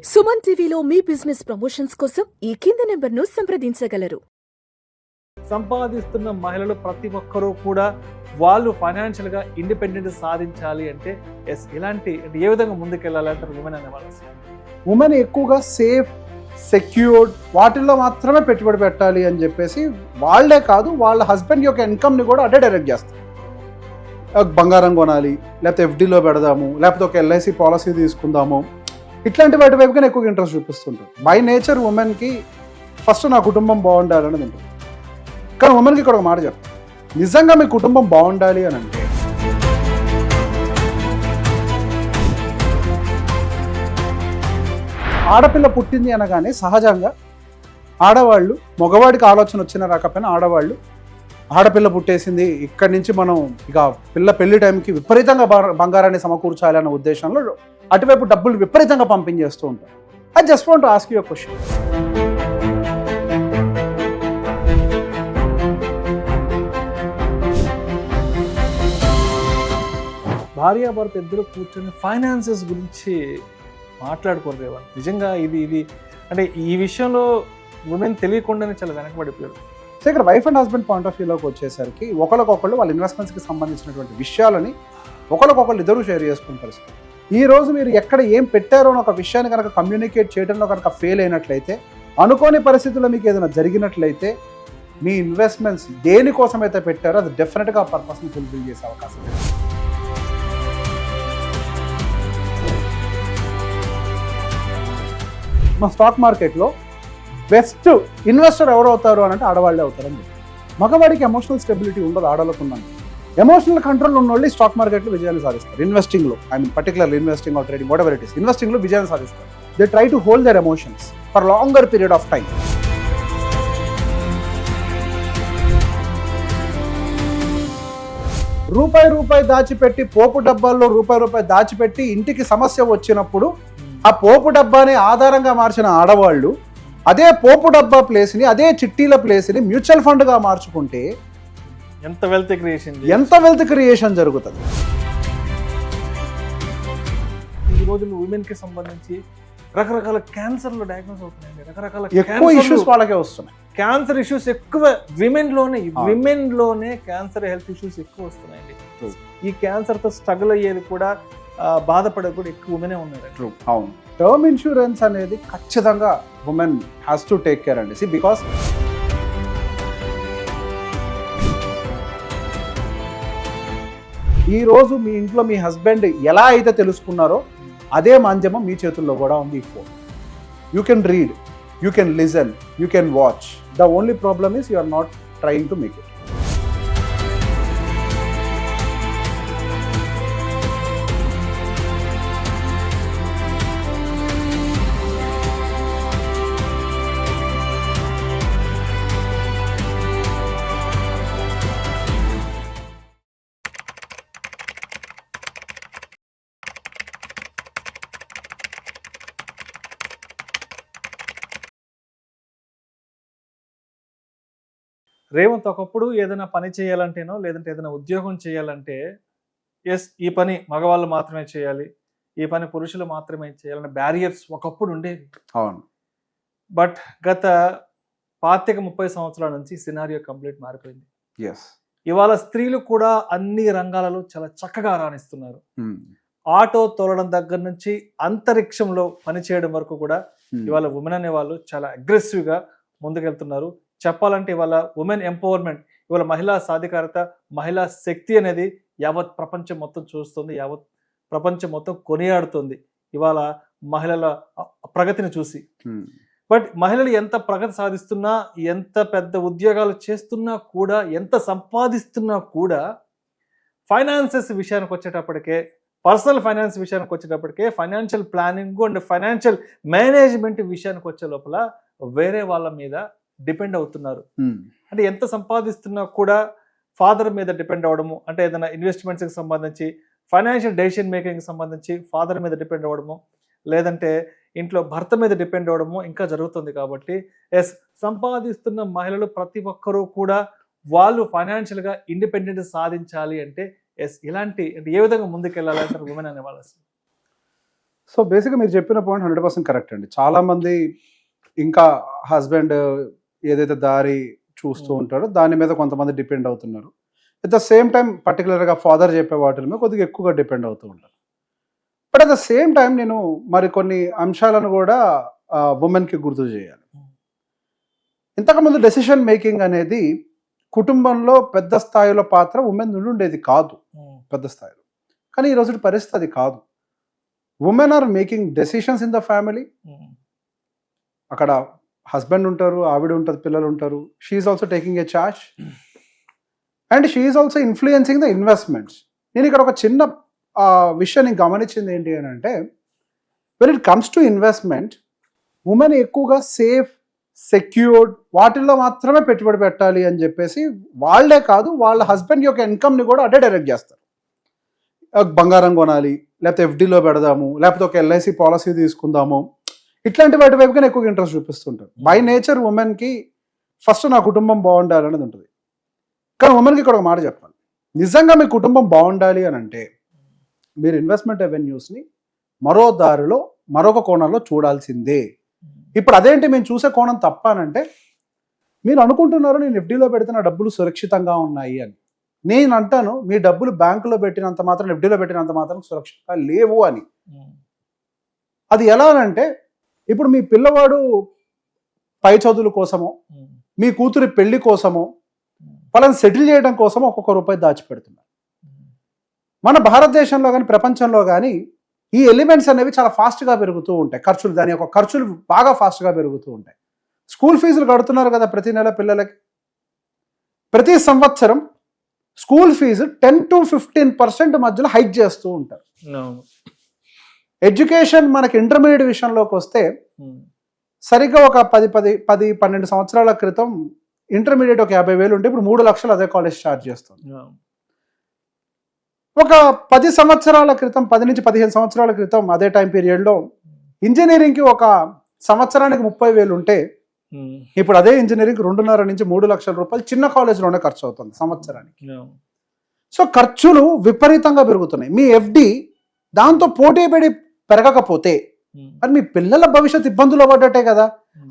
సుమన్ టీవీలో మీ business promotions కోసం ఈ కింది నెంబర్ను సంప్రదించగలరు. సంపాదిస్తున్న మహిళలు ప్రతి ఒక్కరూ కూడా వాళ్ళు ఫైనాన్షియల్గా ఇండిపెండెంట్ సాధించాలి అంటే ఇలాంటి అంటే ఏ విధంగా ముందుకెళ్ళాలి అంటారు ఉమెన్ అనే వాళ్ళు? ఉమెన్ ఎక్కువగా సేఫ్, సెక్యూర్డ్ వాటిల్లో మాత్రమే పెట్టుబడి పెట్టాలి అని చెప్పేసి వాళ్ళే కాదు, వాళ్ళ హస్బెండ్ యొక్క ఇన్కమ్ని కూడా అదే డైరెక్ట్ చేస్తారు. బంగారం కొనాలి, లేకపోతే ఎఫ్డీలో పెడదాము, లేకపోతే ఒక ఎల్ఐసి పాలసీ తీసుకుందాము, ఇట్లాంటి వాటి వైపుగానే ఎక్కువగా ఇంట్రెస్ట్ చూపిస్తుంటారు. బై నేచర్ ఉమెన్కి ఫస్ట్ నా కుటుంబం బాగుండాలని ఉంటుంది. కానీ ఉమెన్కి ఇక్కడ ఒక మాట చెప్తాను, నిజంగా మీ కుటుంబం బాగుండాలి అని అంటే ఆడపిల్ల పుట్టింది అనగానే సహజంగా ఆడవాళ్ళు, మగవాడికి ఆలోచన వచ్చినా రాకపోయినా ఆడవాళ్ళు ఆడపిల్ల పుట్టేసింది, ఇక్కడి నుంచి మనం ఇక పెళ్లి టైంకి విపరీతంగా బంగారాన్ని సమకూర్చాలి అన్న ఉద్దేశంలో అటువైపు డబ్బులు విపరీతంగా పంపించేస్తూ ఉంటారు. I just want to ask you a question. భార్యాభర్త ఇద్దరు కూర్చొని ఫైనాన్సెస్ గురించి మాట్లాడుకోలేవాళ్ళు. నిజంగా ఇది అంటే ఈ విషయంలో ఉమెన్ తెలియకుండానే చాలా వెనకబడిపోయారు. సో ఇక్కడ wife and husband point of వ్యూలోకి వచ్చేసరికి ఒకరికొకళ్ళు వాళ్ళ ఇన్వెస్ట్మెంట్స్కి సంబంధించినటువంటి విషయాలని ఒకరికొకళ్ళు ఇద్దరు షేర్ చేసుకునే పరిస్థితి. ఈ రోజు మీరు ఎక్కడ ఏం పెట్టారో అని ఒక విషయాన్ని కనుక కమ్యూనికేట్ చేయడంలో కనుక ఫెయిల్ అయినట్లయితే, అనుకోని పరిస్థితుల్లో మీకు ఏదైనా జరిగినట్లయితే, మీ ఇన్వెస్ట్మెంట్స్ దేనికోసం అయితే పెట్టారో అది డెఫినెట్గా ఆ పర్పస్ని ఫుల్ఫిల్ చేసే అవకాశం ఉంది. మా స్టాక్ మార్కెట్లో బెస్ట్ ఇన్వెస్టర్ ఎవరు అవుతారు అని అంటే ఆడవాళ్ళే అవుతారని. మగవాడికి ఎమోషనల్ స్టెబిలిటీ ఉండదు, ఆడవాళ్ళకు ఉన్నాను. ఎమోషనల్ కంట్రోల్ ఉన్న వాళ్ళు స్టాక్ మార్కెట్లో విజయాన్ని సాధిస్తారు. ఇన్వెస్టింగ్లో, I mean particularly investing or trading, whatever it is, ఇన్వెస్టింగ్లో విజయాన్ని సాధిస్తారు. They try to hold their emotions for longer period of time. రూపాయి దాచిపెట్టి, పోపు డబ్బాల్లో రూపాయి దాచిపెట్టి ఇంటికి సమస్య వచ్చినప్పుడు ఆ పోపు డబ్బాని ఆధారంగా మార్చిన ఆడవాళ్ళు అదే పోపు డబ్బా ప్లేస్ని, అదే చిట్టీల ప్లేస్ని మ్యూచువల్ ఫండ్గా మార్చుకుంటే ఎంత వెల్త్ క్రియేషన్ జరుగుతుంది. ఈ రోజుల్లో ఉమెన్కి సంబంధించి రకరకాల క్యాన్సర్లు డయాగ్నోస్ అవుతున్నాయండి. రకరకాల ఎక్కువ ఇష్యూస్ వాళ్ళకే వస్తున్నాయి. క్యాన్సర్ ఇష్యూస్ ఎక్కువ విమెన్ లోనే క్యాన్సర్ హెల్త్ ఇష్యూస్ ఎక్కువ వస్తున్నాయండి. ఈ క్యాన్సర్తో స్ట్రగుల్ అయ్యేది కూడా, బాధపడేది కూడా ఎక్కువ ఉమెనే ఉన్నారు. అవును, టర్మ్ ఇన్సూరెన్స్ అనేది ఖచ్చితంగా women has to take care అండి. బికాస్ ఈ రోజు మీ ఇంట్లో మీ హస్బెండ్ ఎలా అయితే తెలుసుకున్నారో అదే మాధ్యమం మీ చేతుల్లో కూడా ఉంది. ఈ phone, you can read, you can listen, you can watch. The only problem is you are not trying to make it. Revanth ఒకప్పుడు ఏదైనా పని చేయాలంటేనో, లేదంటే ఏదైనా ఉద్యోగం చేయాలంటే ఈ పని మగవాళ్ళు మాత్రమే చేయాలి, ఈ పని పురుషులు మాత్రమే చేయాలనే బ్యారియర్స్ ఒకప్పుడు ఉండేవి. అవును. బట్ గత 25-30 సంవత్సరాల నుంచి సినారియో కంప్లీట్ మారిపోయింది. ఇవాళ స్త్రీలు కూడా అన్ని రంగాలలో చాలా చక్కగా రాణిస్తున్నారు. ఆటో తోలడం దగ్గర నుంచి అంతరిక్షంలో పనిచేయడం వరకు కూడా ఇవాళ ఉమెన్ అనే వాళ్ళు చాలా అగ్రెసివ్గా ముందుకెళ్తున్నారు. చెప్పాలంటే ఇవాళ ఉమెన్ ఎంపవర్మెంట్, ఇవాళ మహిళా సాధికారత, మహిళా శక్తి అనేది యావత్ ప్రపంచం మొత్తం చూస్తుంది, యావత్ ప్రపంచం మొత్తం కొనియాడుతుంది ఇవాళ మహిళల ప్రగతిని చూసి. బట్ మహిళలు ఎంత ప్రగతి సాధిస్తున్నా, ఎంత పెద్ద ఉద్యోగాలు చేస్తున్నా కూడా, ఎంత సంపాదిస్తున్నా కూడా, ఫైనాన్సెస్ విషయానికి వచ్చేటప్పటికే, పర్సనల్ ఫైనాన్స్ విషయానికి వచ్చేటప్పటికే, financial planning and financial management విషయానికి వచ్చే లోపల వేరే వాళ్ళ మీద డిపెండ్ అవుతున్నారు. అంటే ఎంత సంపాదిస్తున్నా కూడా ఫాదర్ మీద డిపెండ్ అవ్వడము, అంటే ఏదైనా ఇన్వెస్ట్మెంట్స్కి సంబంధించి, ఫైనాన్షియల్ డెసిషన్ మేకింగ్కి సంబంధించి ఫాదర్ మీద డిపెండ్ అవ్వడము, లేదంటే ఇంట్లో భర్త మీద డిపెండ్ అవ్వడము ఇంకా జరుగుతుంది. కాబట్టి సంపాదిస్తున్న మహిళలు ప్రతి ఒక్కరూ కూడా వాళ్ళు ఫైనాన్షియల్గా ఇండిపెండెంట్ సాధించాలి అంటే ఇలాంటి అంటే ఏ విధంగా ముందుకెళ్ళాలి అంటారు ఉమెన్ అనే వాళ్ళు? సో బేసిక్గా మీరు చెప్పిన పాయింట్ 100% కరెక్ట్ అండి. చాలామంది ఇంకా హస్బెండ్ ఏదైతే దారి చూస్తూ ఉంటారో దాని మీద కొంతమంది డిపెండ్ అవుతున్నారు. అట్ ద సేమ్ టైం పర్టికులర్గా ఫాదర్ చెప్పే వాటి మీద కొద్దిగా ఎక్కువగా డిపెండ్ అవుతూ ఉంటారు. But at the same time నేను మరికొన్ని అంశాలను కూడా ఉమెన్కి గుర్తు చేయాలి. ఇంతకుముందు డెసిషన్ మేకింగ్ అనేది కుటుంబంలో పెద్ద స్థాయిలో పాత్ర ఉమెన్ నుండి ఉండేది కాదు పెద్ద స్థాయిలో. కానీ ఈరోజు పరిస్థితి అది కాదు. Women are making decisions in the family. అక్కడ హస్బెండ్ ఉంటారు, ఆవిడ ఉంటుంది, పిల్లలు ఉంటారు. She is also taking a charge and she is also influencing the investments. నేను ఇక్కడ ఒక చిన్న విషయాన్ని గమనించింది ఏంటి అని అంటే, when it comes to investment, women ఎక్కువగా సేఫ్, సెక్యూర్డ్ వాటిల్లో మాత్రమే పెట్టుబడి పెట్టాలి అని చెప్పేసి వాళ్ళే కాదు, వాళ్ళ హస్బెండ్ యొక్క ఇన్కమ్ని కూడా అదే డైరెక్ట్ చేస్తారు. బంగారం కొనాలి, లేకపోతే ఎఫ్డీలో పెడదాము, లేకపోతే ఒక ఎల్ఐసి పాలసీ తీసుకుందాము, ఇట్లాంటి వాటి వైపుగానే ఎక్కువగా ఇంట్రెస్ట్ చూపిస్తుంటారు. బై నేచర్ ఉమెన్కి ఫస్ట్ నా కుటుంబం బాగుండాలి అనేది ఉంటుంది. కానీ ఉమెన్కి ఇక్కడ ఒక మాట చెప్పాలి, నిజంగా మీ కుటుంబం బాగుండాలి అని అంటే మీరు ఇన్వెస్ట్మెంట్ రెవెన్యూస్ని మరో దారిలో మరొక కోణంలో చూడాల్సిందే. ఇప్పుడు అదేంటి మేము చూసే కోణం తప్ప అనంటే, మీరు అనుకుంటున్నారు నేను ఎఫ్డీలో పెడితే నా డబ్బులు సురక్షితంగా ఉన్నాయి అని. నేను అంటాను మీ డబ్బులు బ్యాంకులో పెట్టినంత మాత్రం, ఎఫ్డీలో పెట్టినంత మాత్రం సురక్షితంగా లేవు అని. అది ఎలా అంటే, ఇప్పుడు మీ పిల్లవాడు పై చదువుల కోసమో, మీ కూతురి పెళ్లి కోసమో, వాళ్ళని సెటిల్ చేయడం కోసం ఒక్కొక్క రూపాయి దాచిపెడుతున్నారు. మన భారతదేశంలో కానీ ప్రపంచంలో కానీ ఈ ఎలిమెంట్స్ అనేవి చాలా ఫాస్ట్గా పెరుగుతూ ఉంటాయి. ఖర్చులు, దాని యొక్క ఖర్చులు బాగా ఫాస్ట్గా పెరుగుతూ ఉంటాయి. స్కూల్ ఫీజులు కడుతున్నారు కదా ప్రతి నెల పిల్లలకి. ప్రతి సంవత్సరం స్కూల్ ఫీజు 10 to 15% మధ్యలో హైక్ చేస్తూ ఉంటారు. ఎడ్యుకేషన్ మనకి ఇంటర్మీడియట్ విషయంలోకి వస్తే సరిగ్గా ఒక 10-12 సంవత్సరాల క్రితం ఇంటర్మీడియట్ ఒక 50,000 ఉంటే ఇప్పుడు 3 లక్షలు అదే కాలేజ్ ఛార్జ్ చేస్తుంది. ఒక 10 సంవత్సరాల క్రితం, 10 నుంచి 15 సంవత్సరాల క్రితం అదే టైం పీరియడ్లో ఇంజనీరింగ్కి ఒక సంవత్సరానికి 30,000 ఉంటే ఇప్పుడు అదే ఇంజనీరింగ్ 2.5 నుంచి 3 లక్షల రూపాయలు చిన్న కాలేజ్లోనే ఖర్చు అవుతుంది సంవత్సరానికి. సో ఖర్చులు విపరీతంగా పెరుగుతున్నాయి. మీ ఎఫ్డి దాంతో పోటీ పడి పెరగకపోతే మరి మీ పిల్లల భవిష్యత్ ఇబ్బందులు పడ్డట్టే కదా.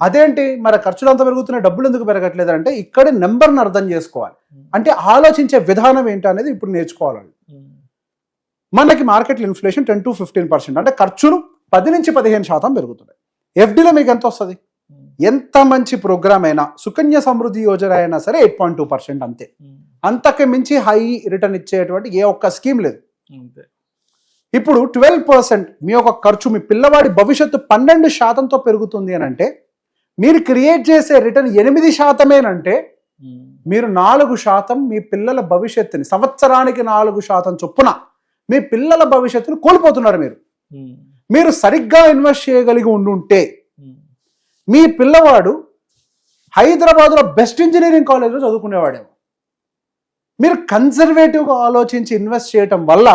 అదేంటి మరి ఖర్చులు అంతా పెరుగుతున్నాయి, డబ్బులు ఎందుకు పెరగట్లేదు అంటే ఇక్కడే నెంబర్ని అర్థం చేసుకోవాలి. అంటే ఆలోచించే విధానం ఏంటి అనేది ఇప్పుడు నేర్చుకోవాలి. మనకి మార్కెట్లో ఇన్ఫ్లేషన్ 10 to 15%, అంటే ఖర్చులు 10 నుంచి 15% పెరుగుతున్నాయి. ఎఫ్డీలో మీకు ఎంత వస్తుంది? ఎంత మంచి ప్రోగ్రామ్ అయినా, సుకన్య సమృద్ధి యోజన అయినా సరే 8.2% అంతే. అంతకు మించి హై రిటర్న్ ఇచ్చేటువంటి ఏ ఒక్క స్కీమ్ లేదు. ఇప్పుడు 12% మీ యొక్క ఖర్చు, మీ పిల్లవాడి భవిష్యత్తు 12%తో పెరుగుతుంది అని అంటే, మీరు క్రియేట్ చేసే రిటర్న్ 8%, మీరు 4% మీ పిల్లల భవిష్యత్తుని, సంవత్సరానికి 4% చొప్పున మీ పిల్లల భవిష్యత్తును కోల్పోతున్నారు. మీరు సరిగ్గా ఇన్వెస్ట్ చేయగలిగి ఉండుంటే మీ పిల్లవాడు హైదరాబాద్లో బెస్ట్ ఇంజనీరింగ్ కాలేజ్లో చదువుకునేవాడేమో. మీరు కన్సర్వేటివ్గా ఆలోచించి ఇన్వెస్ట్ చేయటం వల్ల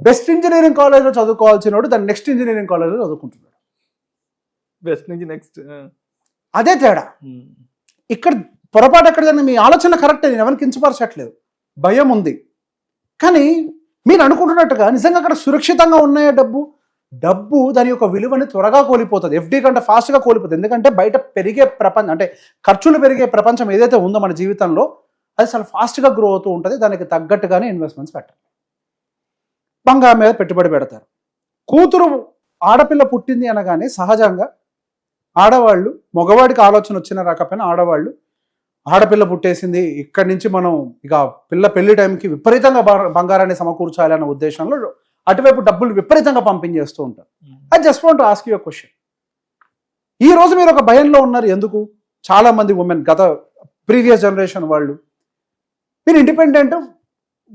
బెస్ట్ ఇంజనీరింగ్ కాలేజ్లో చదువుకోవాల్సిన వాడు దాని నెక్స్ట్ ఇంజనీరింగ్ కాలేజ్లో చదువుకుంటున్నాడు. బెస్ట్ నుంచి నెక్స్ట్, అదే తేడా. ఇక్కడ పొరపాటు ఎక్కడ? మీ ఆలోచన కరెక్టే, నేను ఎవరికి కించపరచట్లేదు. భయం ఉంది, కానీ మీరు అనుకుంటున్నట్టుగా నిజంగా అక్కడ సురక్షితంగా ఉన్నాయా? డబ్బు దాని యొక్క విలువని త్వరగా కోల్పోతుంది, ఎఫ్డీ కంటే ఫాస్ట్గా కోల్పోతుంది. ఎందుకంటే బయట పెరిగే ప్రపంచం, అంటే ఖర్చులు పెరిగే ప్రపంచం ఏదైతే ఉందో మన జీవితంలో, అది చాలా ఫాస్ట్గా గ్రో అవుతూ ఉంటుంది. దానికి తగ్గట్టుగానే ఇన్వెస్ట్మెంట్స్ పెట్టాలి. బంగారం మీద పెట్టుబడి పెడతారు. కూతురు ఆడపిల్ల పుట్టింది అనగానే సహజంగా ఆడవాళ్ళు, మగవాడికి ఆలోచన వచ్చిన రాకపోయినా ఆడవాళ్ళు, ఆడపిల్ల పుట్టేసింది, ఇక్కడి నుంచి మనం ఇక పిల్ల పెళ్లి టైంకి విపరీతంగా బంగారాన్ని సమకూర్చాలి అన్న ఉద్దేశంలో అటువైపు డబ్బులు విపరీతంగా పంపించేస్తూ ఉంటారు. I just want to ask you a question. ఈ రోజు మీరు ఒక భయంలో ఉన్నారు. ఎందుకు? చాలా మంది ఉమెన్, గత ప్రీవియస్ జనరేషన్ వాళ్ళు, మీరు ఇండిపెండెంట్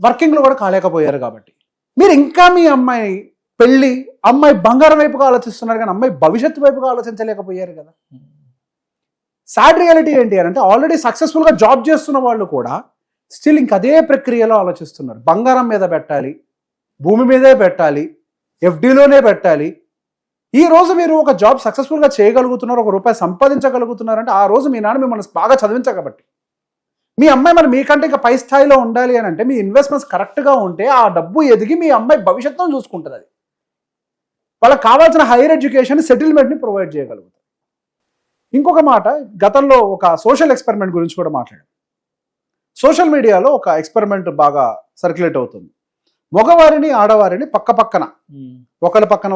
వర్కింగ్లో కూడా కాలేకపోయారు కాబట్టి మీరు ఇంకా మీ అమ్మాయి పెళ్ళి, అమ్మాయి బంగారం వైపుగా ఆలోచిస్తున్నారు, కానీ అమ్మాయి భవిష్యత్తు వైపుగా ఆలోచించలేకపోయారు కదా. సాడ్ రియాలిటీ ఏంటి అని అంటే, ఆల్రెడీ సక్సెస్ఫుల్గా జాబ్ చేస్తున్న వాళ్ళు కూడా స్టిల్ ఇంక అదే ప్రక్రియలో ఆలోచిస్తున్నారు. బంగారం మీద పెట్టాలి, భూమి మీదే పెట్టాలి, ఎఫ్డీలోనే పెట్టాలి. ఈ రోజు మీరు ఒక జాబ్ సక్సెస్ఫుల్గా చేయగలుగుతున్నారు, ₹1 సంపాదించగలుగుతున్నారంటే ఆ రోజు మీ నాన్న మిమ్మల్ని బాగా చదివించగబట్టి. మీ అమ్మాయి మరి మీకంటే ఇంకా పై స్థాయిలో ఉండాలి అని అంటే మీ ఇన్వెస్ట్మెంట్స్ కరెక్ట్గా ఉంటే ఆ డబ్బు ఎదిగి మీ అమ్మాయి భవిష్యత్తును చూసుకుంటుంది. అది వాళ్ళకి కావాల్సిన హైయర్ ఎడ్యుకేషన్ సెటిల్మెంట్ని ప్రొవైడ్ చేయగలుగుతారు. ఇంకొక మాట, గతంలో ఒక సోషల్ ఎక్స్పెరిమెంట్ గురించి కూడా మాట్లాడాం. సోషల్ మీడియాలో ఒక ఎక్స్పెరిమెంట్ బాగా సర్క్యులేట్ అవుతుంది. మగవారిని ఆడవారిని పక్క పక్కన ఒకళ్ళ పక్కన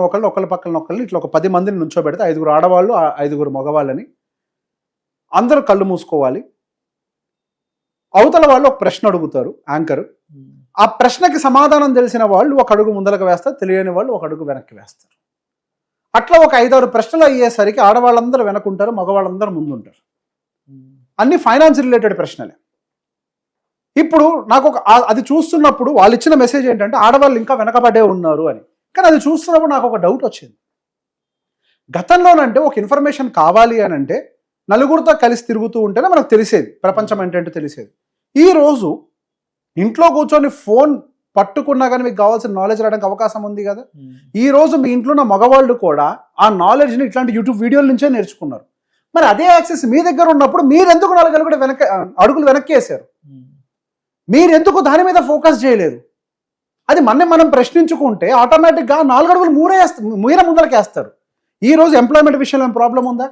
ఒకళ్ళని ఇట్లా ఒక 10 మందిని నుంచోబెడితే 5 ఆడవాళ్ళు 5 మగవాళ్ళని, అందరూ కళ్ళు మూసుకోవాలి. అవతల వాళ్ళు ఒక ప్రశ్న అడుగుతారు యాంకర్. ఆ ప్రశ్నకి సమాధానం తెలిసిన వాళ్ళు ఒక అడుగు ముందరకు వేస్తారు, తెలియని వాళ్ళు ఒక అడుగు వెనక్కి వేస్తారు. అట్లా ఒక 5-6 ప్రశ్నలు అయ్యేసరికి ఆడవాళ్ళందరూ వెనకుంటారు, మగవాళ్ళందరూ ముందుంటారు. అన్ని ఫైనాన్స్ రిలేటెడ్ ప్రశ్నలే. ఇప్పుడు నాకు అది చూస్తున్నప్పుడు వాళ్ళు ఇచ్చిన మెసేజ్ ఏంటంటే ఆడవాళ్ళు ఇంకా వెనకబడే ఉన్నారు అని. కానీ అది చూస్తున్నప్పుడు నాకు ఒక డౌట్ వచ్చింది. గతంలోనంటే ఒక ఇన్ఫర్మేషన్ కావాలి అని అంటే నలుగురితో కలిసి తిరుగుతూ ఉంటేనే మనకు తెలిసేది, ప్రపంచం ఏంటంటే తెలిసేది. ఈ రోజు ఇంట్లో కూర్చొని ఫోన్ పట్టుకున్నా కానీ మీకు కావాల్సిన నాలెడ్జ్ రావడానికి అవకాశం ఉంది కదా. ఈ రోజు మీ ఇంట్లో ఉన్న మగవాళ్ళు కూడా ఆ నాలెడ్జ్ని ఇట్లాంటి యూట్యూబ్ వీడియోల నుంచే నేర్చుకున్నారు. మరి అదే యాక్సెస్ మీ దగ్గర ఉన్నప్పుడు మీరెందుకు 4 అడుగులు వెనక్కి వేశారు? మీరెందుకు దాని మీద ఫోకస్ చేయలేదు? అది మనం ప్రశ్నించుకుంటే ఆటోమేటిక్గా 4 అడుగులు మీరే ముందరకి వేస్తారు. ఈ రోజు ఎంప్లాయ్మెంట్ విషయంలో ఏం ప్రాబ్లం ఉందా?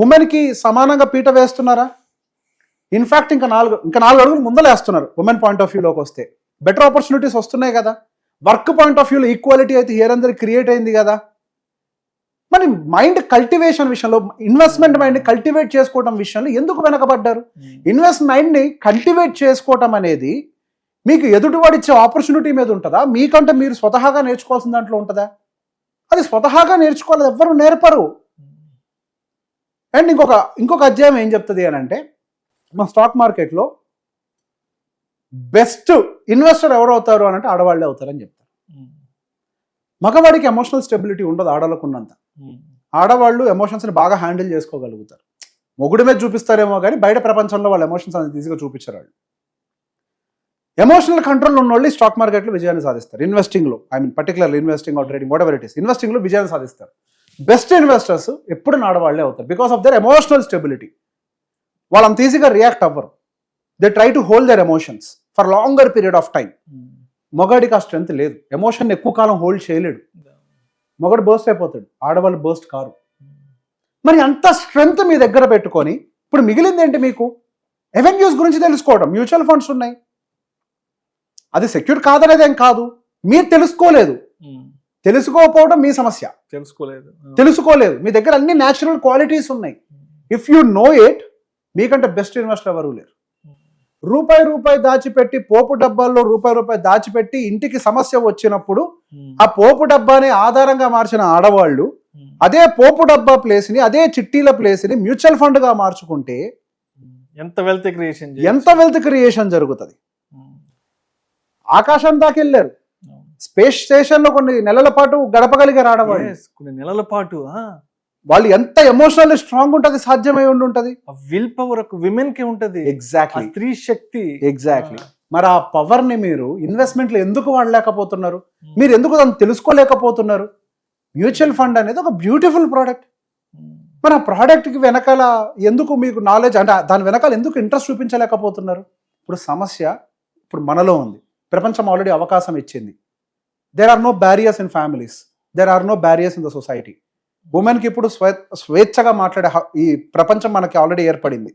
ఉమెన్కి సమానంగా పీట వేస్తున్నారా? ఇన్ఫ్యాక్ట్ ఇంకా 4 అడుగులు ముందలేస్తున్నారు. ఉమెన్ పాయింట్ ఆఫ్ వ్యూలోకి వస్తే బెటర్ ఆపర్చునిటీస్ వస్తున్నాయి కదా. వర్క్ పాయింట్ ఆఫ్ వ్యూలో ఈక్వాలిటీ అయితే హియర్ అందరికి క్రియేట్ అయింది కదా. మరి మైండ్ కల్టివేషన్ విషయంలో, ఇన్వెస్ట్మెంట్ మైండ్ని కల్టివేట్ చేసుకోవడం విషయంలో ఎందుకు వెనకబడ్డారు? ఇన్వెస్ట్ మైండ్ని కల్టివేట్ చేసుకోవటం అనేది మీకు ఎదుటివాడిచ్చే ఆపర్చునిటీ మీద ఉంటుందా, మీకంటే మీరు స్వతహాగా నేర్చుకోవాల్సిన దాంట్లో ఉంటుందా? అది స్వతహాగా నేర్చుకోవాలి, ఎవ్వరు నేర్పరు. అండ్ ఇంకొక అధ్యాయం ఏం చెప్తుంది అని అంటే, మా స్టాక్ మార్కెట్లో బెస్ట్ ఇన్వెస్టర్ ఎవరు అవుతారు అని అంటే ఆడవాళ్ళే అవుతారని చెప్తారు. మగవాడికి ఎమోషనల్ స్టెబిలిటీ ఉండదు ఆడవాళ్ళకు ఉన్నంత. ఆడవాళ్ళు ఎమోషన్స్ని బాగా హ్యాండిల్ చేసుకోగలుగుతారు. మొగుడి మీద చూపిస్తారేమో కానీ బయట ప్రపంచంలో వాళ్ళ ఎమోషన్స్ అనేది ఈజీగా చూపించారు. వాళ్ళు ఎమోషనల్ కంట్రోల్ ఉన్న వాళ్ళు స్టాక్ మార్కెట్లో విజయాన్ని సాధిస్తారు. ఇన్వెస్టింగ్లో, particularly investing or trading, whatever it is, ఇన్వెస్టింగ్లో విజయాన్ని సాధిస్తారు. బెస్ట్ ఇన్వెస్టర్స్ ఎప్పుడు ఆడవాళ్లే అవుతారు. Because of their emotional stability. వాళ్ళు అంత ఈజీగా రియాక్ట్ అవ్వరు. They try to hold their emotions for longer period of time. మొగాడికి ఆ స్ట్రెంత్ లేదు, ఎమోషన్ ఎక్కువ కాలం హోల్డ్ చేయలేడు. మొగడు బర్స్ట్ అయిపోతాడు, ఆడవాళ్ళు బర్స్ట్ కారు. మరి అంత స్ట్రెంగ్త్ మీ దగ్గర పెట్టుకొని ఇప్పుడు మిగిలింది ఏంటి? మీకు ఎవెన్యూస్ గురించి తెలుసుకోవడం. మ్యూచువల్ ఫండ్స్ ఉన్నాయి, అది సెక్యూర్ కాదనేది ఏం కాదు. మీరు తెలుసుకోకపోవడం మీ సమస్య. తెలుసుకోలేదు, మీ దగ్గర అన్ని న్యాచురల్ క్వాలిటీస్ ఉన్నాయి. ఇఫ్ యు నో ఇట్, మీకంటే బెస్ట్ ఇన్వెస్టర్ ఎవరు లేరు. రూపాయి దాచిపెట్టి, పోపు డబ్బాల్లో రూపాయి దాచిపెట్టి ఇంటికి సమస్య వచ్చినప్పుడు ఆ పోపు డబ్బాని ఆధారంగా మార్చిన ఆడవాళ్ళు అదే పోపు డబ్బా ప్లేస్ ని, అదే చిట్టీల ప్లేస్ ని మ్యూచువల్ ఫండ్ గా మార్చుకుంటే ఎంత వెల్త్ క్రియేషన్ జరుగుతుంది. ఆకాశం దాకా వెళ్ళారు, స్పేస్ స్టేషన్ లో కొన్ని నెలల పాటు గడపగలిగారు ఆడవాళ్ళు. కొన్ని నెలల పాటు వాళ్ళు ఎంత ఎమోషనల్లీ స్ట్రాంగ్ ఉంటుంది, సాధ్యమై ఉంటుంది. విల్ పవర్ విమెన్ కి ఉంటుంది. ఎగ్జాక్ట్లీ, స్త్రీ శక్తి. ఎగ్జాక్ట్లీ. మరి ఆ పవర్ ని మీరు ఇన్వెస్ట్మెంట్ లో ఎందుకు వాడలేకపోతున్నారు? మీరు ఎందుకు దాన్ని తెలుసుకోలేకపోతున్నారు? మ్యూచువల్ ఫండ్ అనేది ఒక బ్యూటిఫుల్ ప్రోడక్ట్. మరి ఆ ప్రోడక్ట్ కి వెనకాల ఎందుకు మీకు నాలెడ్జ్, అంటే దాని వెనకాల ఎందుకు ఇంట్రెస్ట్ చూపించలేకపోతున్నారు? ఇప్పుడు సమస్య ఇప్పుడు మనలో ఉంది. ప్రపంచం ఆల్రెడీ అవకాశం ఇచ్చింది. There are no barriers in families, there are no barriers in the society. ఉమెన్కి ఇప్పుడు స్వేచ్ఛగా మాట్లాడే ఈ ప్రపంచం మనకి ఆల్రెడీ ఏర్పడింది.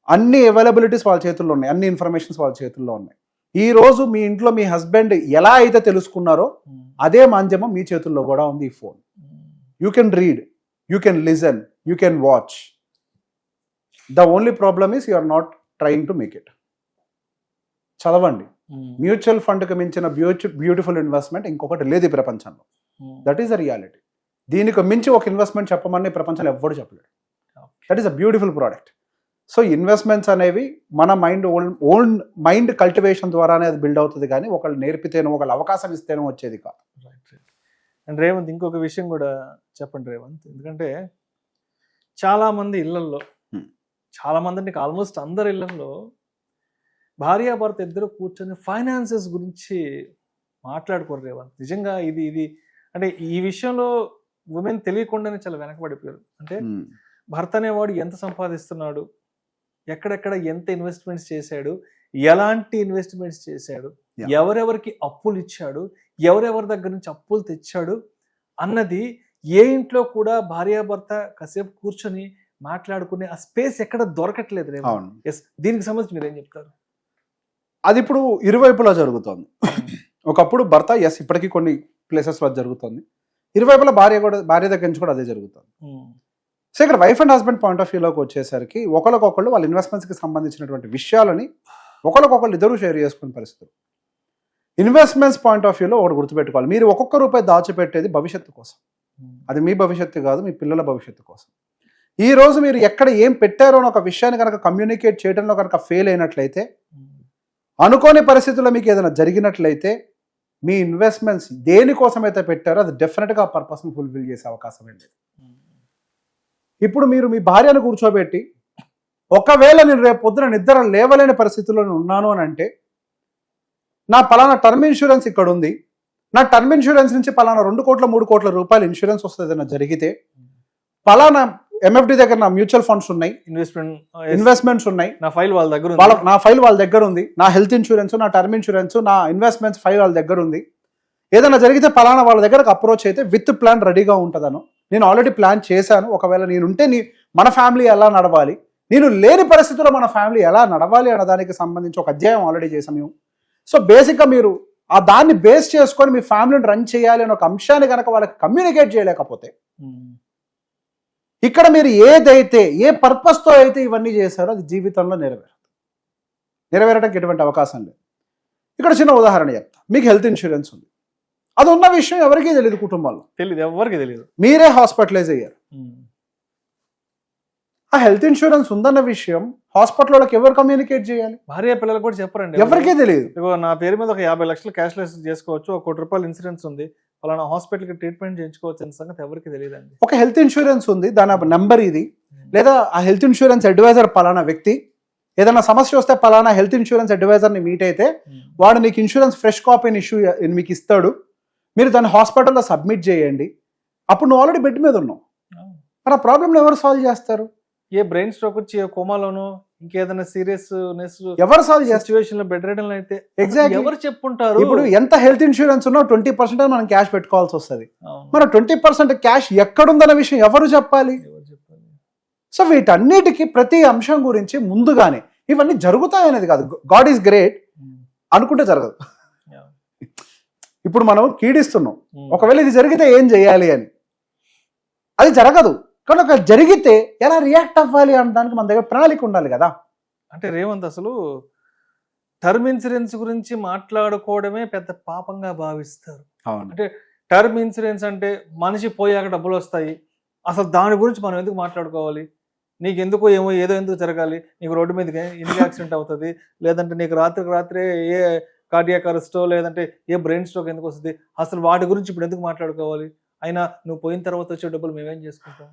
అన్ని అవైలబిలిటీస్ వాళ్ళ చేతుల్లో ఉన్నాయి, అన్ని ఇన్ఫర్మేషన్స్ వాళ్ళ చేతుల్లో ఉన్నాయి. ఈ రోజు మీ ఇంట్లో మీ హస్బెండ్ ఎలా అయితే తెలుసుకున్నారో అదే మాధ్యమం మీ చేతుల్లో కూడా ఉంది, ఈ phone. You can read, you can listen, you can watch. The only problem is you are not trying to make it. చదవండి. మ్యూచువల్ ఫండ్కి మించిన బ్యూటిఫుల్ ఇన్వెస్ట్మెంట్ ఇంకొకటి లేదు ఈ ప్రపంచంలో. That is the reality. దీనికి మించి ఒక ఇన్వెస్ట్మెంట్ చెప్పమని ప్రపంచంలో ఎవ్వరు చెప్పలేడు. That is a beautiful product. So investments అనేవి మన ఓన్ మైండ్ కల్టివేషన్ ద్వారానే అది బిల్డ్ అవుతుంది, కానీ ఒకళ్ళు నేర్పితేనో, ఒకళ్ళు అవకాశం ఇస్తేనో వచ్చేది కాదు. అండ్ రేవంత్, ఇంకొక విషయం కూడా చెప్పండి రేవంత్. ఎందుకంటే చాలామంది ఇళ్లల్లో, చాలామంది అంటే ఆల్మోస్ట్ అందరి ఇళ్లల్లో భార్యాభర్త ఇద్దరు కూర్చొని ఫైనాన్సెస్ గురించి మాట్లాడుకోరు రేవంత్. నిజంగా ఇది అంటే ఈ విషయంలో ఉమెన్ తెలియకుండానే చాలా వెనకబడిపోయారు. అంటే భర్త అనేవాడు ఎంత సంపాదిస్తున్నాడు, ఎక్కడెక్కడ ఎంత ఇన్వెస్ట్మెంట్స్ చేశాడు, ఎలాంటి ఇన్వెస్ట్మెంట్స్ చేశాడు, ఎవరెవరికి అప్పులు ఇచ్చాడు, ఎవరెవరి దగ్గర నుంచి అప్పులు తెచ్చాడు, అన్నది ఏ ఇంట్లో కూడా భార్యాభర్త కాసేపు కూర్చొని మాట్లాడుకునే ఆ స్పేస్ ఎక్కడ దొరకట్లేదు రేవంత్. అవును. Yes, దీనికి సంబంధించి మీరు ఏం చెప్తారు? అది ఇప్పుడు ఇరువైపులా జరుగుతోంది. ఒకప్పుడు భర్త ఎస్ ఇప్పటికీ కొన్ని ప్లేసెస్లో జరుగుతుంది, ఇరువైపులా భార్య దగ్గర నుంచి కూడా అదే జరుగుతుంది. సో ఇక్కడ wife and husband point of వ్యూలోకి వచ్చేసరికి ఒకరికొకళ్ళు వాళ్ళ ఇన్వెస్ట్మెంట్స్కి సంబంధించినటువంటి విషయాలని ఒకరికొకళ్ళు ఇద్దరు షేర్ చేసుకునే పరిస్థితులు. ఇన్వెస్ట్మెంట్స్ పాయింట్ ఆఫ్ వ్యూలో ఒకటి గుర్తుపెట్టుకోవాలి, మీరు ఒక్కొక్క రూపాయి దాచిపెట్టేది భవిష్యత్తు కోసం. అది మీ భవిష్యత్తు కాదు, మీ పిల్లల భవిష్యత్తు కోసం. ఈ రోజు మీరు ఎక్కడ ఏం పెట్టారో అని ఒక విషయాన్ని కనుక కమ్యూనికేట్ చేయడంలో కనుక ఫెయిల్ అయినట్లయితే, అనుకోని పరిస్థితుల్లో మీకు ఏదైనా జరిగినట్లయితే, మీ ఇన్వెస్ట్మెంట్స్ దేనికోసమైతే పెట్టారో అది డెఫినెట్గా ఆ పర్పస్ని ఫుల్ఫిల్ చేసే అవకాశం లేదు. ఇప్పుడు మీరు మీ భార్యను కూర్చోబెట్టి ఒకవేళ నేను రేపు పొద్దున నిద్ర లేవలేని పరిస్థితుల్లో ఉన్నాను అని అంటే, నా పలానా టర్మ్ ఇన్సూరెన్స్ ఇక్కడ ఉంది, నా టర్మ్ ఇన్సూరెన్స్ నుంచి పలానా 2 కోట్ల 3 కోట్ల రూపాయలు ఇన్సూరెన్స్ వస్తుంది ఏదైనా జరిగితే, పలానా ఎంఎఫ్డి దగ్గర నా మ్యూచువల్ ఫండ్స్ ఉన్నాయి, ఇన్వెస్ట్మెంట్స్ ఉన్నాయి, నా ఫైల్ వాళ్ళ దగ్గర ఉంది, నా హెల్త్ ఇన్సూరెన్స్, నా టర్మ్ ఇన్సూరెన్స్, నా ఇన్వెస్ట్మెంట్స్ ఫైల్ వాళ్ళ దగ్గర ఉంది. ఏదైనా జరిగితే పలానా వాళ్ళ దగ్గరకు అప్రోచ్ అయితే విత్ ప్లాన్ రెడీగా ఉంటుందను నేను ఆల్రెడీ ప్లాన్ చేశాను. ఒకవేళ నేనుంటే మన ఫ్యామిలీ ఎలా నడవాలి, నేను లేని పరిస్థితుల్లో మన ఫ్యామిలీ ఎలా నడవాలి అన్న దానికి సంబంధించి ఒక అధ్యాయం ఆల్రెడీ చేసాం మేము. సో బేసిక్గా మీరు ఆ దాన్ని బేస్ చేసుకొని మీ ఫ్యామిలీని రన్ చేయాలి అనే ఒక అంశాన్ని కనుక వాళ్ళకి కమ్యూనికేట్ చేయలేకపోతే, ఇక్కడ మీరు ఏదైతే ఏ పర్పస్తో అయితే ఇవన్నీ చేశారో అది జీవితంలో నెరవేరడానికి ఎటువంటి అవకాశం లేదు. ఇక్కడ చిన్న ఉదాహరణ చెప్తా. మీకు హెల్త్ ఇన్సూరెన్స్ ఉంది, అది ఉన్న విషయం ఎవరికీ తెలియదు, కుటుంబంలో ఎవరికి తెలియదు, మీరే హాస్పిటలైజ్ అయ్యారు. ఆ హెల్త్ ఇన్సూరెన్స్ ఉందన్న విషయం హాస్పిటల్ వాళ్ళకి ఎవరు కమ్యూనికేట్ చేయాలి? భార్య పిల్లలు కూడా చెప్పరండి, ఎవరికీ తెలియదు. నా పేరు మీద ఒక 50 లక్షలు క్యాష్లెస్ చేసుకోవచ్చు, 1 కోటి రూపాయలు ఇన్సూరెన్స్ ఉంది, అలానా హాస్పిటల్కి ట్రీట్మెంట్ చేయించుకోవచ్చు అనే సంగతి ఎవరికి తెలియదండి. ఒక హెల్త్ ఇన్సూరెన్స్ ఉంది, దాని నెంబర్ ఇది, లేదా ఆ హెల్త్ ఇన్సూరెన్స్ అడ్వైజర్ పలానా వ్యక్తి, ఏదైనా సమస్య వస్తే పలానా హెల్త్ ఇన్సూరెన్స్ అడ్వైజర్ని మీట్ అయితే వాడు నీకు ఇన్సూరెన్స్ ఫ్రెష్ కాపీని ఇష్యూ మీకు ఇస్తాడు, మీరు దాన్ని హాస్పిటల్లో సబ్మిట్ చేయండి. అప్పుడు నువ్వు ఆల్రెడీ బెడ్ మీద ఉన్నావు, మరి ఆ ప్రాబ్లమ్ని ఎవరు సాల్వ్ చేస్తారు? ఏ బ్రెయిన్ స్ట్రోక్ వచ్చి కోమాలోను ఇంకేదైనా సీరియస్నెస్ ఎవరు సాల్వ్ చేస్తారు? సిచ్యువేషన్ లో బెడ్ రెడన్ అయితే ఎగ్జాక్ట్లీ ఎవరు చెప్పుంటారు? ఇప్పుడు ఎంత హెల్త్ ఇన్సూరెన్స్ ఉన్నా 20% మనం క్యాష్ పెట్టుకోవాల్సి వస్తుంది. మరి 20% క్యాష్ ఎక్కడుందన్న విషయం ఎవరు చెప్పాలి? సో వీటన్నిటికీ ప్రతి అంశం గురించి ముందుగానే ఇవన్నీ జరుగుతాయనేది కాదు, గాడ్ ఈజ్ గ్రేట్ అనుకుంటే జరగదు. ఇప్పుడు మనం కీడిస్తున్నాం, ఒకవేళ ఇది జరిగితే ఏం చేయాలి అని, అది జరగదు. కానీ ఒక జరిగితే ఎలా రియాక్ట్ అవ్వాలి అనడానికి మన దగ్గర ప్రణాళిక ఉండాలి కదా. అంటే రేవంత్ అసలు టర్మ్ ఇన్సూరెన్స్ గురించి మాట్లాడుకోవడమే పెద్ద పాపంగా భావిస్తారు. అంటే టర్మ్ ఇన్సూరెన్స్ అంటే మనిషి పోయాక డబ్బులు వస్తాయి, అసలు దాని గురించి మనం ఎందుకు మాట్లాడుకోవాలి? నీకు ఎందుకు ఏదో ఎందుకు జరగాలి, నీకు రోడ్డు మీదకి ఎందుకు యాక్సిడెంట్ అవుతుంది, లేదంటే నీకు రాత్రే ఏ కార్డియాక్ అరెస్టో లేదంటే ఏ బ్రెయిన్ స్ట్రోక్ ఎందుకు వస్తుంది, అసలు వాటి గురించి ఇప్పుడు ఎందుకు మాట్లాడుకోవాలి? అయినా నువ్వు పోయిన తర్వాత వచ్చే డబ్బులు మేమేం చేసుకుంటాం?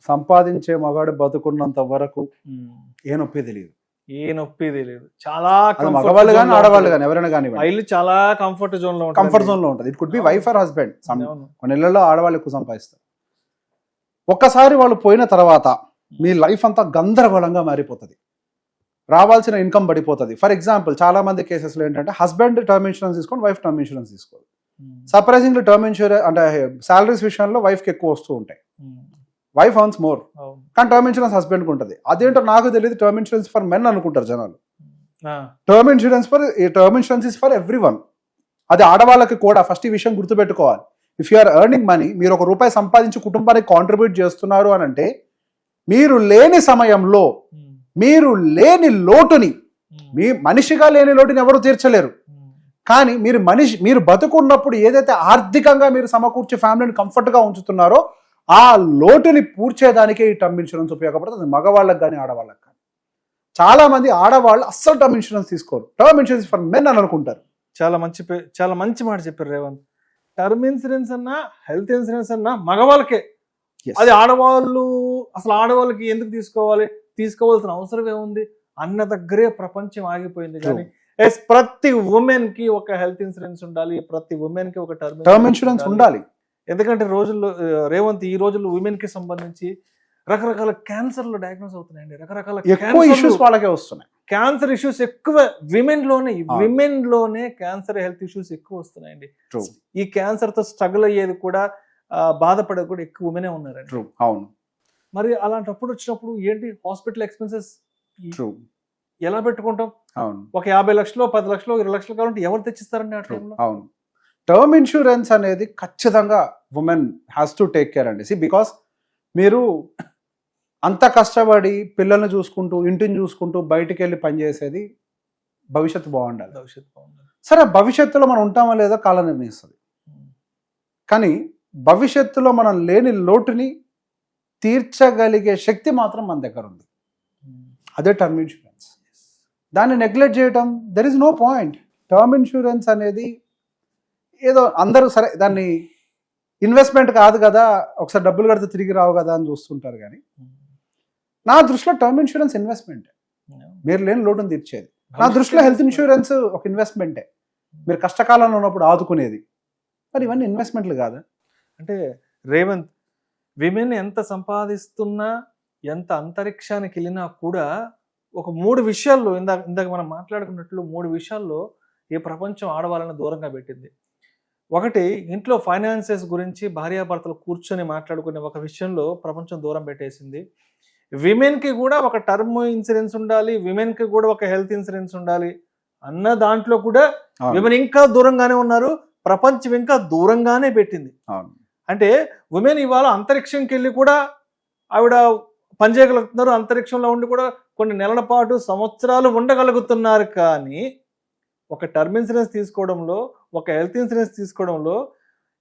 సంపాదించే మగాడు బతుకున్నంత వరకు ఏ నొప్పి తెలియదు. చాలా మగవాళ్ళు కానీ ఆడవాళ్ళు కానీ ఎవరైనా కానీ చాలా కంఫర్ట్ జోన్ లో ఉంటుంది. It could be wife or husband. కొన్ని ఇళ్లలో ఆడవాళ్ళు ఎక్కువ సంపాదిస్తారు. ఒక్కసారి వాళ్ళు పోయిన తర్వాత మీ లైఫ్ అంతా గందరగోళంగా మారిపోతుంది, రావాల్సిన ఇన్కమ్ పడిపోతుంది. ఫర్ ఎగ్జాంపుల్ చాలా మంది కేసెస్లో ఏంటంటే హస్బెండ్ టర్మ్ ఇన్సూరెన్స్ తీసుకోండి, వైఫ్ టర్మ్ ఇన్సూరెన్స్ తీసుకోవాలి. సర్ప్రైజింగ్లీ టర్మ్ ఇన్సూరెన్స్ అంటే శాలరీస్ విషయంలో వైఫ్కి ఎక్కువ వస్తూ ఉంటాయి, వైఫ్ అర్న్స్ మోర్, కానీ టర్మ్ ఇన్సూరెన్స్ హస్బెండ్కి ఉంటుంది. అదేంటో నాకు తెలియదు, టర్మ్ ఇన్సూరెన్స్ ఫర్ మెన్ అనుకుంటారు జనాలు. Term insurance is for everyone. అది ఆడవాళ్ళకి కూడా ఫస్ట్ ఈ విషయం గుర్తుపెట్టుకోవాలి. If you are earning money, మీరు ₹1 సంపాదించి కుటుంబానికి కాంట్రిబ్యూట్ చేస్తున్నారు అని అంటే, మీరు లేని సమయంలో మీరు లేని లోటుని, మీ మనిషిగా లేని లోటుని ఎవరు తీర్చలేరు. కానీ మీరు బతుకున్నప్పుడు ఏదైతే ఆర్థికంగా మీరు సమకూర్చి ఫ్యామిలీని కంఫర్ట్గా ఉంచుతున్నారో ఆ లోటుని పూడ్చేదానికే ఈ టర్మ్ ఇన్సూరెన్స్ ఉపయోగపడుతుంది, మగవాళ్ళకి కానీ ఆడవాళ్ళకి కానీ. చాలా మంది ఆడవాళ్ళు అస్సలు టర్మ్ ఇన్సూరెన్స్ తీసుకోరు, టర్మ్ ఇన్సూరెన్స్ ఫర్ మెన్ అని అనుకుంటారు. చాలా మంచి మాట చెప్పారు రేవంత్. టర్మ్ ఇన్సూరెన్స్ అన్నా హెల్త్ ఇన్సూరెన్స్ అన్నా మగవాళ్ళకే, అది ఆడవాళ్ళకి ఎందుకు తీసుకోవాల్సిన అవసరం ఏముంది అన్న దగ్గరే ప్రపంచం ఆగిపోయింది. కానీ ప్రతి ఉమెన్ కి ఒక హెల్త్ ఇన్సూరెన్స్ ఉండాలి, ప్రతి ఉమెన్ కి ఒక టర్మ్ ఇన్సూరెన్స్ ఉండాలి. ఎందుకంటే రేవంత్ ఈ రోజుల్లో ఉమెన్ కి సంబంధించి రకరకాల క్యాన్సర్లు డయాగ్నోస్ అవుతున్నాయండి, రకరకాల ఇష్యూస్ వాళ్ళకే వస్తున్నాయి. క్యాన్సర్ ఇష్యూస్ ఎక్కువ విమెన్ లోనే క్యాన్సర్ హెల్త్ ఇష్యూస్ ఎక్కువ వస్తున్నాయండి. ఈ క్యాన్సర్ తో స్ట్రగుల్ అయ్యేది కూడా బాధపడేది కూడా ఎక్కువ ఉమెనే ఉన్నారండి. ట్రూ, అవును, మరి అలాంటప్పుడు వచ్చినప్పుడు ఏంటి హాస్పిటల్ ఎక్స్పెన్సెస్ ట్రూ, ఎలా పెట్టుకుంటాం? అవును, ఒక 50 లక్షలు 10 లక్షలు 20 లక్షలు కావాలంటే ఎవరు తెచ్చిస్తారండి ఆ టైంలో? అవును. టర్మ్ ఇన్సూరెన్స్ అనేది ఖచ్చితంగా women has to take care అండి. బికాస్ మీరు అంత కష్టపడి పిల్లల్ని చూసుకుంటూ ఇంటిని చూసుకుంటూ బయటికి వెళ్ళి పనిచేసేది భవిష్యత్తు బాగుండాలి. సరే, భవిష్యత్తులో మనం ఉంటామా లేదా కాలం నిర్ణయిస్తుంది. కానీ భవిష్యత్తులో మనం లేని లోటుని తీర్చగలిగే శక్తి మాత్రం మన దగ్గర ఉంది. అదే టర్మ్ ఇన్సూరెన్స్. దాన్ని నెగ్లెక్ట్ చేయటం, there is no point. Term insurance అనేది ఏదో అందరూ సరే దాన్ని ఇన్వెస్ట్మెంట్ కాదు కదా, ఒకసారి డబ్బులు కడితే తిరిగి రావు కదా అని చూస్తుంటారు. కానీ నా దృష్టిలో టర్మ్ ఇన్సూరెన్స్ ఇన్వెస్ట్మెంటే. మీరు లేని లోటును తీర్చేది. నా దృష్టిలో హెల్త్ ఇన్సూరెన్స్ ఒక ఇన్వెస్ట్మెంటే. మీరు కష్టకాలంలో ఉన్నప్పుడు ఆదుకునేది. మరి ఇవన్నీ ఇన్వెస్ట్మెంట్లు కాదా? అంటే రేవంత్, విమెన్ ఎంత సంపాదిస్తున్నా ఎంత అంతరిక్షానికి వెళ్ళినా కూడా ఒక 3 విషయాల్లో ఇందాక మనం మాట్లాడుకున్నట్లు 3 విషయాల్లో ఈ ప్రపంచం ఆడవాళ్ళని దూరంగా పెట్టింది. ఒకటి, ఇంట్లో ఫైనాన్సెస్ గురించి భార్యాభర్తలు కూర్చొని మాట్లాడుకునే ఒక విషయంలో ప్రపంచం దూరం పెట్టేసింది. విమెన్కి కూడా ఒక టర్మ్ ఇన్సూరెన్స్ ఉండాలి, విమెన్కి కూడా ఒక హెల్త్ ఇన్సూరెన్స్ ఉండాలి అన్న దాంట్లో కూడా విమెన్ ఇంకా దూరంగానే ఉన్నారు. ప్రపంచం ఇంకా దూరంగానే పెట్టింది. అంటే ఉమెన్ ఇవాళ అంతరిక్షంకి వెళ్ళి కూడా ఆవిడ పనిచేయగలుగుతున్నారు. అంతరిక్షంలో ఉండి కూడా కొన్ని నెలల పాటు సంవత్సరాలు ఉండగలుగుతున్నారు. కానీ ఒక టర్మ్ ఇన్సూరెన్స్ తీసుకోవడంలో, ఒక హెల్త్ ఇన్సూరెన్స్ తీసుకోవడంలో,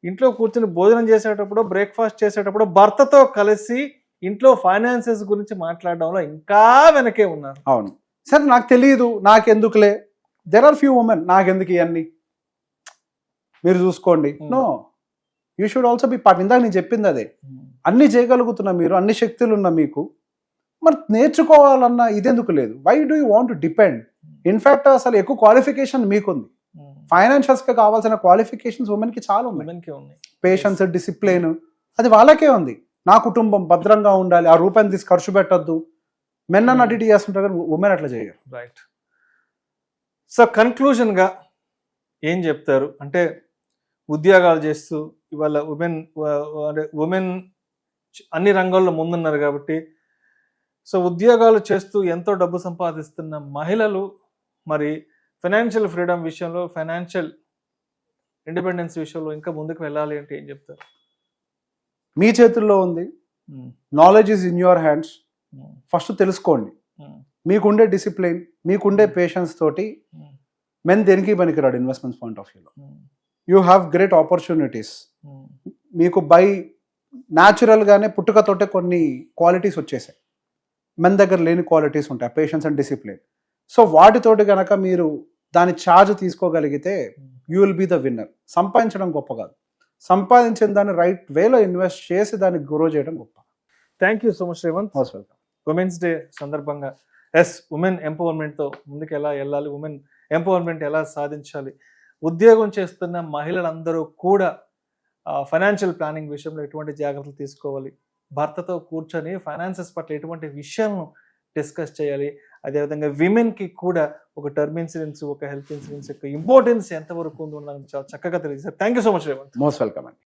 ఇంట్లో కూర్చొని భోజనం చేసేటప్పుడు, బ్రేక్ఫాస్ట్ చేసేటప్పుడు భర్తతో కలిసి ఇంట్లో ఫైనాన్సెస్ గురించి మాట్లాడడంలో ఇంకా వెనకే ఉన్నారు. అవును, సరే నాకు తెలియదు, నాకెందుకులే, దెర్ ఆర్ ఫ్యూ ఉమెన్, నాకెందుకు ఇవన్నీ, మీరు చూసుకోండి. No, you should also be part. ఇందాక నేను చెప్పింది అదే. అన్ని చేయగలుగుతున్నా మీరు, అన్ని శక్తులు ఉన్నా మీకు, మరి నేర్చుకోవాలన్నా ఇదెందుకు లేదు? Why do you want to depend? In fact అసలు ఎక్కువ క్వాలిఫికేషన్ మీకుంది. ఫైనాన్షియల్స్కి కావాల్సిన క్వాలిఫికేషన్స్ ఉమెన్కి చాలా ఉన్నాయి. పేషెన్స్, డిసిప్లిన్, అది వాళ్ళకే ఉంది. నా కుటుంబం భద్రంగా ఉండాలి, ఆ రూపాయిని తీసి ఖర్చు పెట్టద్దు. మెన్ అన్న అడిట్ చేస్తుంటారు కానీ ఉమెన్ అట్లా చేయరు. రైట్. సో కన్క్లూజన్గా ఏం చెప్తారు అంటే, ఉద్యోగాలు చేస్తూ ఇవాళ ఉమెన్ అన్ని రంగాల్లో ముందున్నారు కాబట్టి, సో ఉద్యోగాలు చేస్తూ ఎంతో డబ్బు సంపాదిస్తున్న మహిళలు మరి ఫైనాన్షియల్ ఫ్రీడమ్ విషయంలో, ఫైనాన్షియల్ ఇండిపెండెన్స్ విషయంలో ఇంకా ముందుకు వెళ్ళాలి అంటే ఏం చెప్తారు? మీ చేతుల్లో ఉంది. Knowledge is in your hands. First తెలుసుకోండి. మీకుండే డిసిప్లిన్, మీకుండే పేషెన్స్ తోటి మెన్ దేనికి పనికిరాడు ఇన్వెస్ట్మెంట్స్ పాయింట్ ఆఫ్ వ్యూలో. You have great opportunities. మీకు బై న్యాచురల్గానే పుట్టుకతోటే కొన్ని క్వాలిటీస్ వచ్చేసాయి. మెన్ దగ్గర లేని క్వాలిటీస్ ఉంటాయి, పేషెన్స్ అండ్ డిసిప్లిన్. సో వాటితోటి కనుక మీరు దాని ఛార్జ్ తీసుకోగలిగితే you will be the winner. సంపాదించడం గొప్ప కాదు, సంపాదించిన దాన్ని రైట్ వేలో ఇన్వెస్ట్ చేసి దాన్ని గ్రో చేయడం గొప్ప. Thank you so much Revanth. Most welcome. Women's day సందర్భంగా ఉమెన్ ఎంపవర్మెంట్తో ముందుకు ఎలా వెళ్ళాలి, ఉమెన్ ఎంపవర్మెంట్ ఎలా సాధించాలి, ఉద్యోగం చేస్తున్న మహిళలందరూ కూడా ఫైనాన్షియల్ ప్లానింగ్ విషయంలో ఎటువంటి జాగ్రత్తలు తీసుకోవాలి, భర్తతో కూర్చొని ఫైనాన్సెస్ పట్ల ఎటువంటి విషయాలను డిస్కస్ చేయాలి, అదేవిధంగా విమెన్కి కూడా ఒక టర్మ్ ఇన్సూరెన్స్, ఒక హెల్త్ ఇన్సూరెన్స్ యొక్క ఇంపార్టెన్స్ ఎంతవరకు ఉందో నాకు చాలా చక్కగా తెలియజేశారు. Thank you so much Revanth. Most welcome అండి.